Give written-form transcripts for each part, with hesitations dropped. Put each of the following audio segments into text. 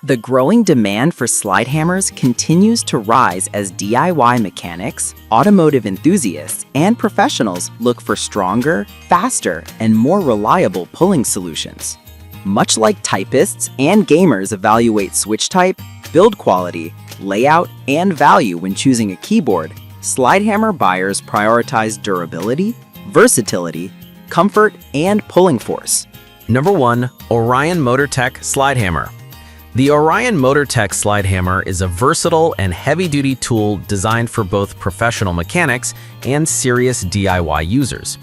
The growing demand for slide hammers continues to rise as DIY mechanics, automotive enthusiasts, and professionals look for stronger, faster, and more reliable pulling solutions. Much like typists and gamers evaluate switch type, build quality, layout, and value when choosing a keyboard, slide hammer buyers prioritize durability, versatility, comfort, and pulling force. Number 1. Orion MotorTech Slide Hammer. The Orion MotorTech Slide Hammer is a versatile and heavy-duty tool designed for both professional mechanics and serious DIY users.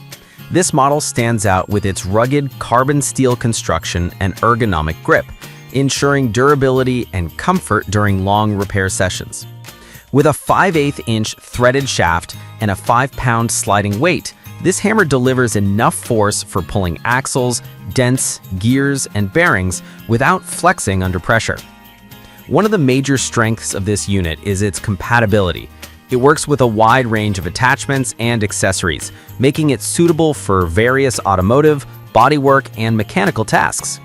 This model stands out with its rugged carbon steel construction and ergonomic grip, ensuring durability and comfort during long repair sessions. With a 5/8-inch threaded shaft and a 5-pound sliding weight, this hammer delivers enough force for pulling axles, dents, gears, and bearings without flexing under pressure. One of the major strengths of this unit is its compatibility. It works with a wide range of attachments and accessories, making it suitable for various automotive, bodywork, and mechanical tasks.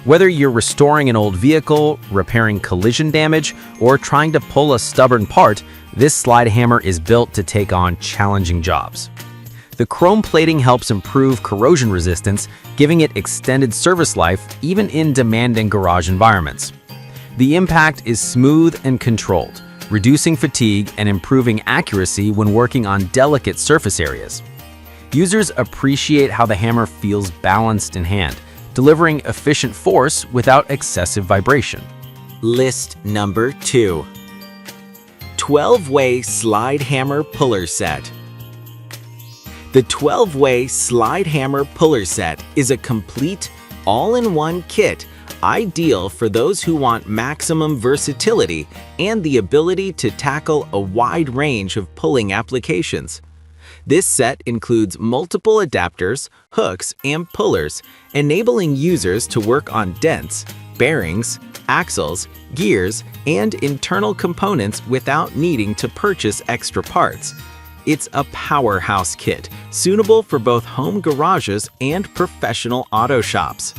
Whether you're restoring an old vehicle, repairing collision damage, or trying to pull a stubborn part, this slide hammer is built to take on challenging jobs. The chrome plating helps improve corrosion resistance, giving it extended service life even in demanding garage environments. The impact is smooth and controlled, reducing fatigue and improving accuracy when working on delicate surface areas. Users appreciate how the hammer feels balanced in hand, delivering efficient force without excessive vibration. List number 2. 12-way slide hammer puller set. The 12-way slide hammer puller set is a complete, all-in-one kit ideal for those who want maximum versatility and the ability to tackle a wide range of pulling applications. This set includes multiple adapters, hooks, and pullers, enabling users to work on dents, bearings, axles, gears, and internal components without needing to purchase extra parts. It's a powerhouse kit, suitable for both home garages and professional auto shops.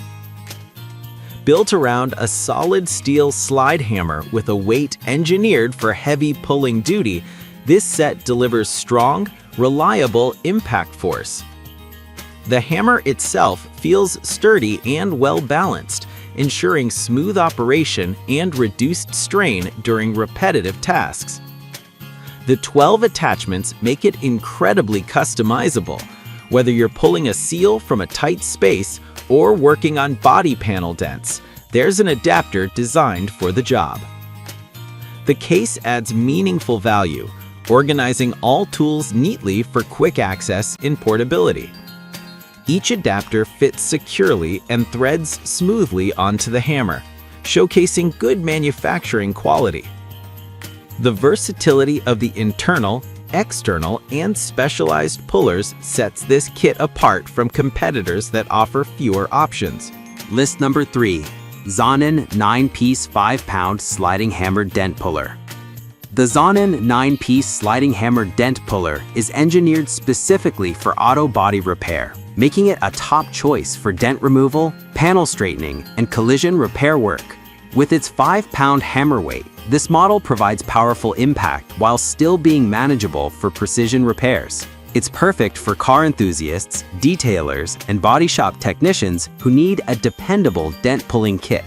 Built around a solid steel slide hammer with a weight engineered for heavy pulling duty, this set delivers strong, reliable impact force. The hammer itself feels sturdy and well-balanced, ensuring smooth operation and reduced strain during repetitive tasks. The 12 attachments make it incredibly customizable, whether you're pulling a seal from a tight space or working on body panel dents. There's an adapter designed for the job. The case adds meaningful value, organizing all tools neatly for quick access and portability. Each adapter fits securely and threads smoothly onto the hammer, showcasing good manufacturing quality. The versatility of the internal, external, and specialized pullers sets this kit apart from competitors that offer fewer options. List number 3. Zonin 9-piece 5-pound sliding hammer dent puller. The Zonin 9-piece sliding hammer dent puller is engineered specifically for auto body repair, making it a top choice for dent removal, panel straightening, and collision repair work. With its 5-pound hammer weight, this model provides powerful impact while still being manageable for precision repairs. It's perfect for car enthusiasts, detailers, and body shop technicians who need a dependable dent pulling kit.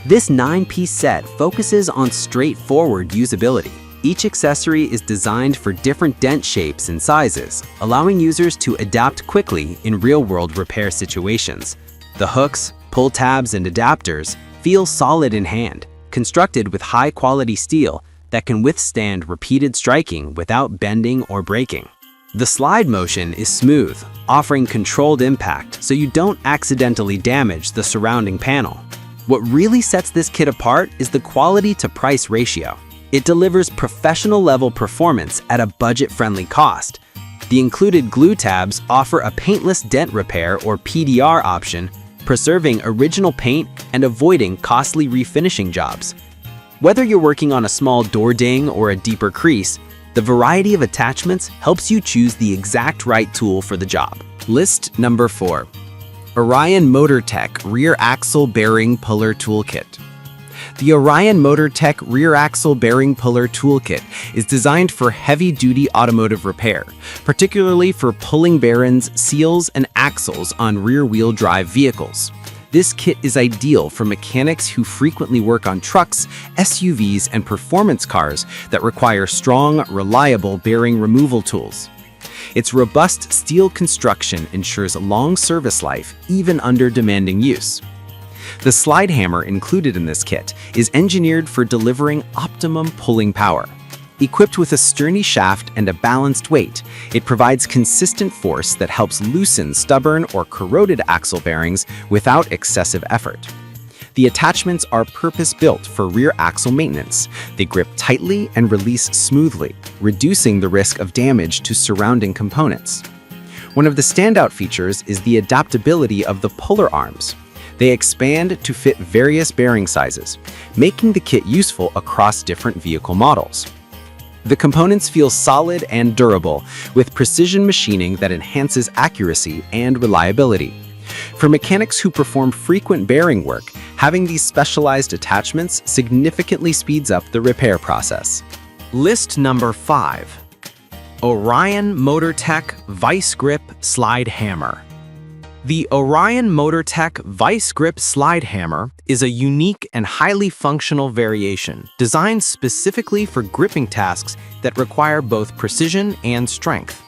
This 9-piece set focuses on straightforward usability. Each accessory is designed for different dent shapes and sizes, allowing users to adapt quickly in real-world repair situations. The hooks, pull tabs, and adapters feel solid in hand, constructed with high-quality steel that can withstand repeated striking without bending or breaking. The slide motion is smooth, offering controlled impact so you don't accidentally damage the surrounding panel. What really sets this kit apart is the quality-to-price ratio. It delivers professional-level performance at a budget-friendly cost. The included glue tabs offer a paintless dent repair or PDR option, preserving original paint and avoiding costly refinishing jobs. Whether you're working on a small door ding or a deeper crease, the variety of attachments helps you choose the exact right tool for the job. List number 4. Orion MotorTech Rear Axle Bearing Puller Toolkit. The Orion MotorTech Rear Axle Bearing Puller Toolkit is designed for heavy-duty automotive repair, particularly for pulling bearings, seals, and axles on rear-wheel drive vehicles. This kit is ideal for mechanics who frequently work on trucks, SUVs, and performance cars that require strong, reliable bearing removal tools. Its robust steel construction ensures long service life even under demanding use. The slide hammer included in this kit is engineered for delivering optimum pulling power. Equipped with a sturdy shaft and a balanced weight, it provides consistent force that helps loosen stubborn or corroded axle bearings without excessive effort. The attachments are purpose-built for rear axle maintenance. They grip tightly and release smoothly, reducing the risk of damage to surrounding components. One of the standout features is the adaptability of the puller arms. They expand to fit various bearing sizes, making the kit useful across different vehicle models. The components feel solid and durable, with precision machining that enhances accuracy and reliability. For mechanics who perform frequent bearing work, having these specialized attachments significantly speeds up the repair process. List number 5. Orion MotorTech Vice Grip Slide Hammer. The Orion MotorTech Vice Grip Slide Hammer is a unique and highly functional variation designed specifically for gripping tasks that require both precision and strength.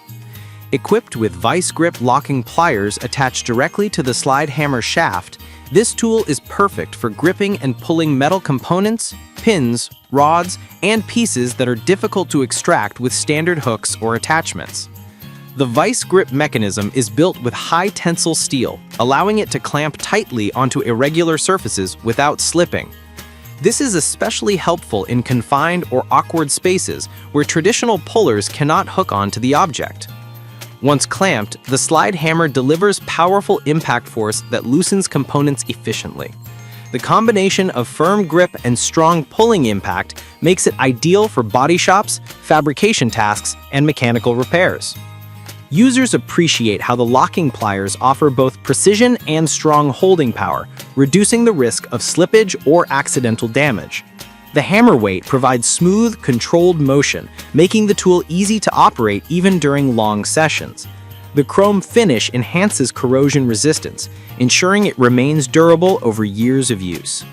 Equipped with vice grip locking pliers attached directly to the slide hammer shaft, this tool is perfect for gripping and pulling metal components, pins, rods, and pieces that are difficult to extract with standard hooks or attachments. The vice grip mechanism is built with high tensile steel, allowing it to clamp tightly onto irregular surfaces without slipping. This is especially helpful in confined or awkward spaces where traditional pullers cannot hook onto the object. Once clamped, the slide hammer delivers powerful impact force that loosens components efficiently. The combination of firm grip and strong pulling impact makes it ideal for body shops, fabrication tasks, and mechanical repairs. Users appreciate how the locking pliers offer both precision and strong holding power, reducing the risk of slippage or accidental damage. The hammer weight provides smooth, controlled motion, making the tool easy to operate even during long sessions. The chrome finish enhances corrosion resistance, ensuring it remains durable over years of use.